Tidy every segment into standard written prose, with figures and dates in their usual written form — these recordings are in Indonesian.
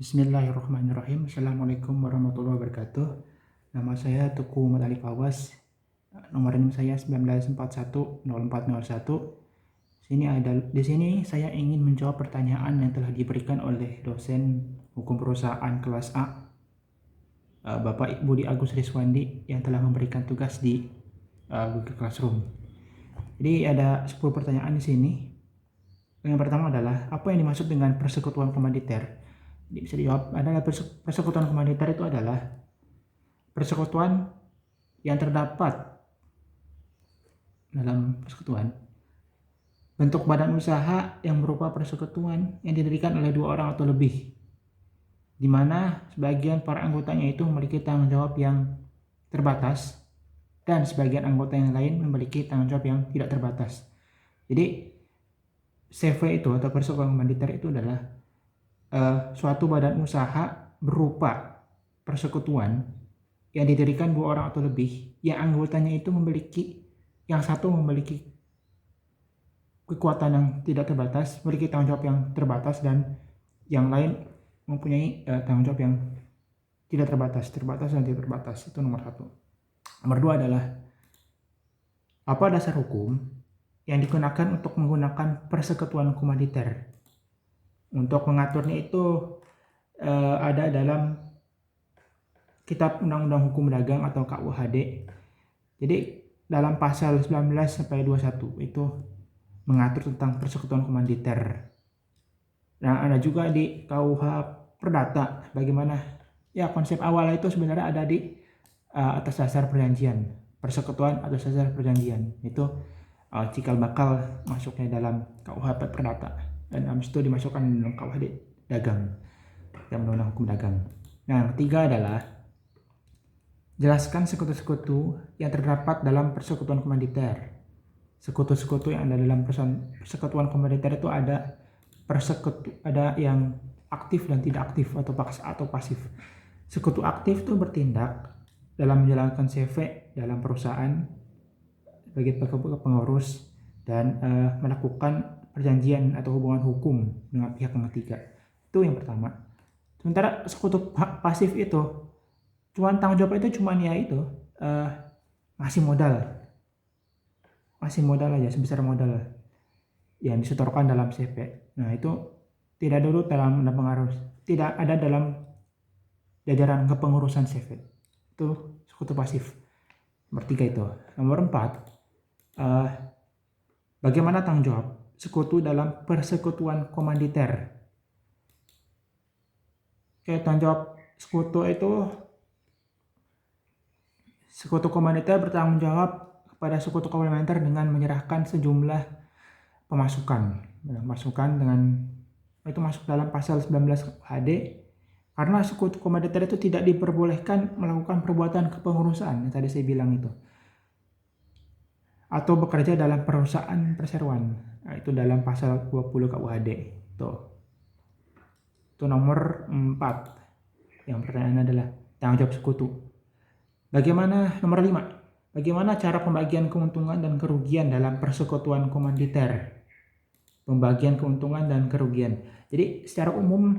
Bismillahirrahmanirrahim. Assalamualaikum warahmatullahi wabarakatuh. Nama saya Tuku Muhammad Ali Fawas. Nomor NIM saya 19410401. Di sini saya ingin menjawab pertanyaan yang telah diberikan oleh dosen hukum perusahaan kelas A, Bapak Budi Agus Riswandi, yang telah memberikan tugas di Google Classroom. Jadi ada 10 pertanyaan di sini. Yang pertama adalah, apa yang dimaksud dengan persekutuan komanditer? Bisa dijawab adalah persekutuan komanditer itu adalah persekutuan yang terdapat dalam persekutuan bentuk badan usaha yang berupa persekutuan yang didirikan oleh 2 orang atau lebih, di mana sebagian para anggotanya itu memiliki tanggung jawab yang terbatas dan sebagian anggota yang lain memiliki tanggung jawab yang tidak terbatas. Jadi CV itu atau persekutuan komanditer itu adalah suatu badan usaha berupa persekutuan yang didirikan 2 orang atau lebih, yang anggotanya itu yang satu memiliki kekuatan yang tidak terbatas, memiliki tanggung jawab yang terbatas, dan yang lain mempunyai tanggung jawab yang tidak terbatas dan tidak terbatas. Itu nomor 1. Nomor 2 adalah, apa dasar hukum yang digunakan untuk menggunakan persekutuan komanditer? Untuk mengaturnya itu ada dalam Kitab Undang-Undang Hukum Dagang atau KUHD. Jadi dalam pasal 19-21 itu mengatur tentang persekutuan komanditer. Nah, ada juga di KUH Perdata bagaimana ya konsep awal itu sebenarnya ada di atas dasar perjanjian, persekutuan atas dasar perjanjian. Itu cikal bakal masuknya dalam KUH Perdata, dan habis itu dimasukkan dalam KUHD Dagang, dalam Undang-Undang Hukum Dagang. Nah, yang ketiga adalah, jelaskan sekutu-sekutu yang terdapat dalam persekutuan komanditer. Sekutu-sekutu yang ada dalam persekutuan komanditer itu ada yang aktif dan tidak aktif atau pasif. Sekutu aktif itu bertindak dalam menjalankan CV dalam perusahaan sebagai pengurus dan melakukan perjanjian atau hubungan hukum dengan pihak yang ketiga. Itu yang pertama. Sementara sekutu pasif itu tanggung jawab itu ya itu ngasih modal aja, sebesar modal yang disetorkan dalam CV. Nah, itu tidak dulu dalam pengaruh, tidak ada dalam jajaran kepengurusan CV. Itu sekutu pasif. Nomor 3 itu. Nomor 4, bagaimana tanggung jawab sekutu dalam persekutuan komanditer? Tanggung jawab sekutu komanditer bertanggung jawab kepada sekutu komplementer dengan menyerahkan sejumlah pemasukan dengan itu masuk dalam pasal 19 HD, karena sekutu komanditer itu tidak diperbolehkan melakukan perbuatan kepengurusan yang tadi saya bilang itu, atau bekerja dalam perusahaan perseroan. Nah, itu dalam pasal 20 KUHD. Itu nomor 4. Yang pertanyaan adalah tanggung jawab sekutu. Nomor 5, bagaimana cara pembagian keuntungan dan kerugian dalam persekutuan komanditer? Pembagian keuntungan dan kerugian. Jadi secara umum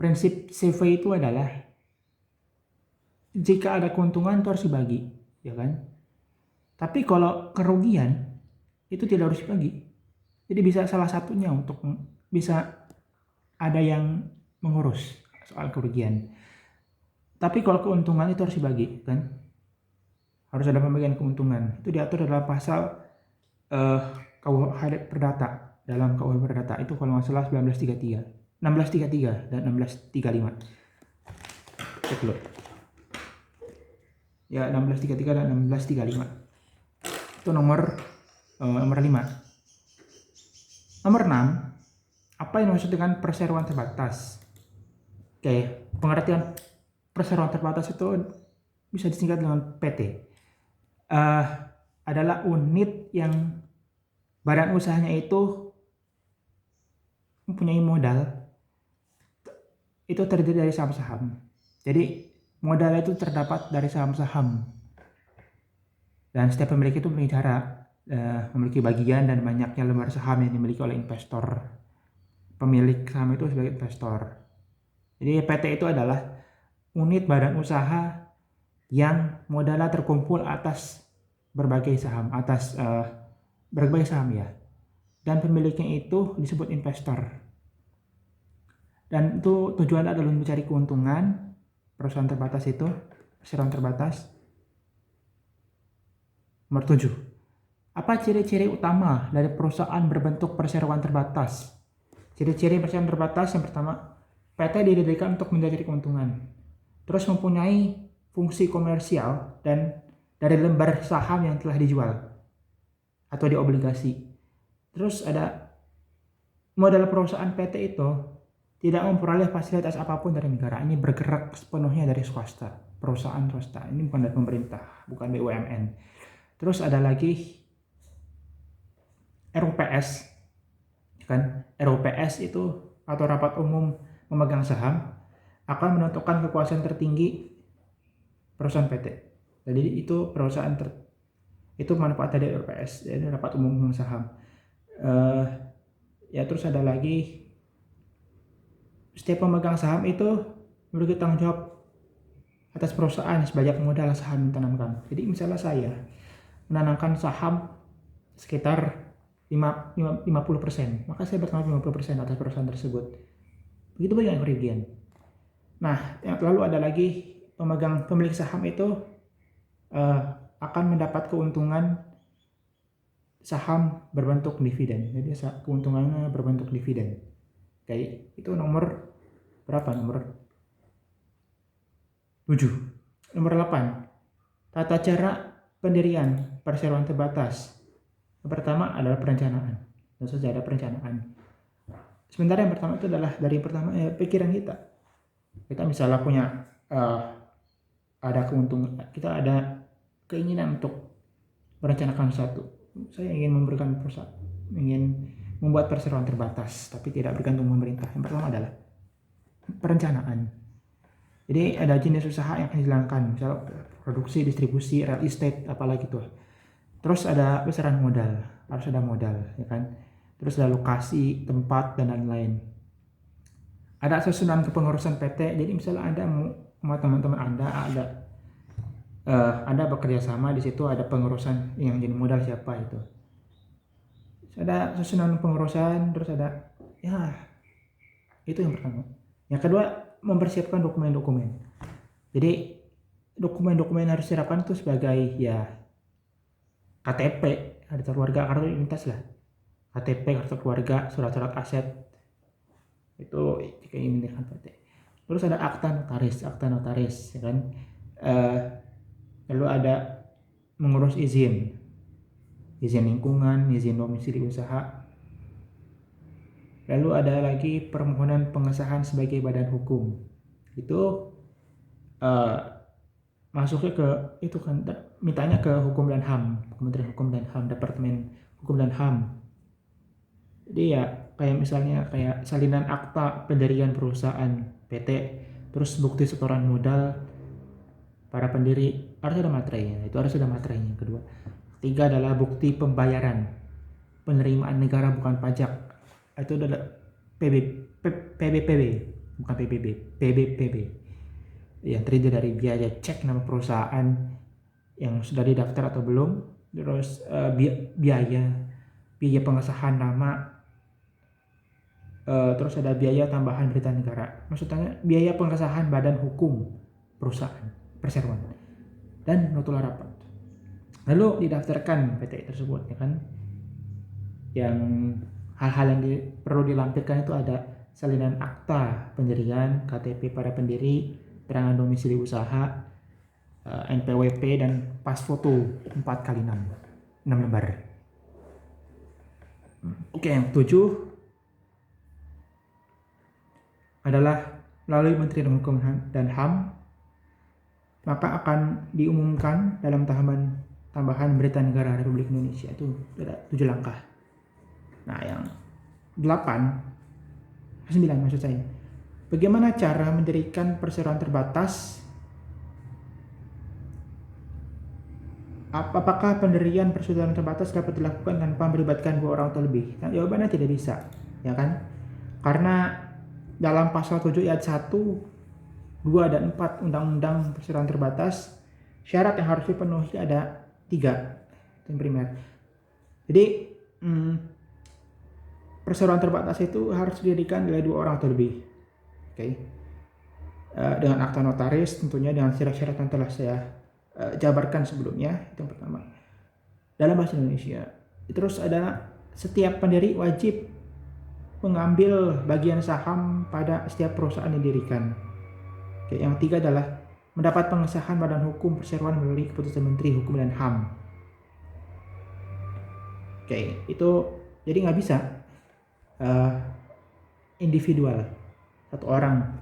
prinsip CV itu adalah, jika ada keuntungan itu harus dibagi, ya kan? Tapi kalau kerugian itu tidak harus dibagi. Jadi bisa salah satunya bisa ada yang mengurus soal kerugian. Tapi kalau keuntungan itu harus dibagi, kan? Harus ada pembagian keuntungan. Itu diatur dalam pasal KUH Perdata, dalam KUH Perdata itu kalau nggak salah 1633 dan 1635. Cek dulu. Ya, 1633 dan 1635. Itu nomor 5. Nomor 6, apa yang dimaksud dengan perseroan terbatas? Oke, pengertian perseroan terbatas itu bisa disingkat dengan PT. Adalah unit yang badan usahanya itu mempunyai modal itu terdiri dari saham-saham. Jadi modal itu terdapat dari saham-saham, dan setiap pemilik itu memiliki bagian dan banyaknya lembar saham yang dimiliki oleh investor. Pemilik saham itu sebagai investor. Jadi PT itu adalah unit badan usaha yang modalnya terkumpul atas berbagai saham, berbagai saham ya. Dan pemiliknya itu disebut investor. Dan itu tujuan adalah mencari keuntungan perusahaan terbatas itu, perseroan terbatas. Nomor 7. Apa ciri-ciri utama dari perusahaan berbentuk perseroan terbatas? Ciri-ciri perseroan terbatas yang pertama, PT didirikan untuk mencari keuntungan. Terus mempunyai fungsi komersial dan dari lembar saham yang telah dijual atau diobligasi. Terus ada modal perusahaan PT itu tidak memperoleh fasilitas apapun dari negara. Ini bergerak sepenuhnya dari swasta, perusahaan swasta. Ini bukan dari pemerintah, bukan BUMN. Terus ada lagi RUPS, kan? RUPS itu atau rapat umum memegang saham akan menentukan kekuasaan tertinggi perusahaan PT. Jadi itu perusahaan itu manfaat dari RUPS, jadi rapat umum memegang saham. Ya terus ada lagi setiap pemegang saham itu memiliki tanggung jawab atas perusahaan sebanyak modal saham yang ditanamkan. Jadi misalnya saya menanamkan saham sekitar 50%, maka saya bertanggung 50% atas perusahaan tersebut. Begitu banyak kerugian. Nah, lalu ada lagi pemilik saham itu akan mendapat keuntungan saham berbentuk dividen. Jadi keuntungannya berbentuk dividen. Oke, itu nomor berapa? Nomor 7. Nomor 8. Tata cara pendirian perseroan terbatas. Yang pertama adalah perencanaan. Tentu saja ada perencanaan. Sementara yang pertama itu adalah dari pikiran kita. Kita misalnya punya ada keuntungan, kita ada keinginan untuk merencanakan sesuatu. Saya ingin membuat perseroan terbatas, tapi tidak bergantung pemerintah. Yang pertama adalah perencanaan. Jadi ada jenis usaha yang akan dijalankan, misalnya produksi, distribusi, real estate, apalagi tuh. Terus ada besaran modal, harus ada modal, ya kan? Terus ada lokasi, tempat, dan lain-lain. Ada susunan kepengurusan PT. Jadi misalnya Anda mau teman-teman Anda bekerja sama, di situ ada pengurusan yang jadi modal siapa itu. Ada susunan pengurusan, terus ada itu yang pertama. Yang kedua, mempersiapkan dokumen-dokumen. Jadi dokumen-dokumen harus disiapkan itu sebagai KTP, kartu keluarga, kartu identitas lah. KTP, kartu keluarga, surat-surat aset. Itu jika ingin mendirikan PT. Terus ada akta notaris, ya kan? Lalu ada mengurus izin lingkungan, izin domisili usaha. Lalu ada lagi permohonan pengesahan sebagai badan hukum. Itu masuknya ke itu kan, mintanya ke Hukum dan HAM, Kementerian Hukum dan HAM, Departemen Hukum dan HAM. Jadi kayak misalnya salinan akta pendirian perusahaan PT, terus bukti setoran modal para pendiri, harus ada materainya. Itu harus ada materainya. Kedua, ketiga adalah bukti pembayaran penerimaan negara bukan pajak. Itu adalah PBPB, bukan PBB, PBPB. Yang terdiri dari biaya cek nama perusahaan yang sudah didaftar atau belum, terus biaya pengesahan nama, terus ada biaya tambahan berita negara. Maksudnya biaya pengesahan badan hukum perusahaan perseroan dan notula rapat. Lalu didaftarkan PT tersebut, ya kan? Yang hal-hal yang perlu dilampirkan itu ada salinan akta pendirian, KTP para pendiri, keterangan domisili usaha, NPWP, dan pas foto 4x6 lembar. Oke, yang 7 adalah melalui Menteri Hukum dan HAM, maka akan diumumkan dalam tambahan berita negara Republik Indonesia. Itu ada 7 langkah. Nah, yang 9 maksud saya. Bagaimana cara mendirikan perseroan terbatas? Apakah pendirian perseroan terbatas dapat dilakukan tanpa melibatkan 2 orang atau lebih? Nah, jawabannya tidak bisa, ya kan? Karena dalam pasal 7 ayat 1, 2 dan 4 Undang-Undang Perseroan Terbatas, syarat yang harus dipenuhi ada 3 yang primer. Jadi perseroan terbatas itu harus didirikan oleh 2 orang atau lebih. Oke. Dengan akta notaris, tentunya dengan syarat-syarat yang telah saya jabarkan sebelumnya. Itu yang pertama. Dalam bahasa Indonesia. Terus ada setiap pendiri wajib mengambil bagian saham pada setiap perusahaan yang didirikan. Oke, yang ketiga adalah mendapat pengesahan Badan Hukum Perseroan melalui keputusan Menteri Hukum dan HAM. Oke, itu jadi nggak bisa individual satu orang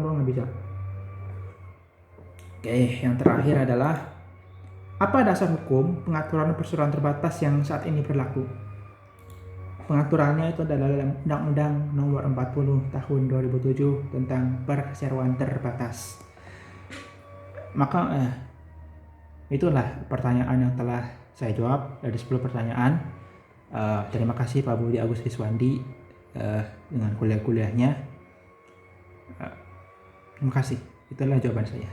doang nggak bisa. Oke, yang terakhir adalah apa dasar hukum pengaturan perseroan terbatas yang saat ini berlaku? Pengaturannya itu adalah dalam Undang-Undang Nomor 40 Tahun 2007 tentang perseroan terbatas. Maka itulah pertanyaan yang telah saya jawab dari 10 pertanyaan. Terima kasih Pak Budi Agus Riswandi dengan kuliah-kuliahnya. Terima kasih. Itulah jawaban saya.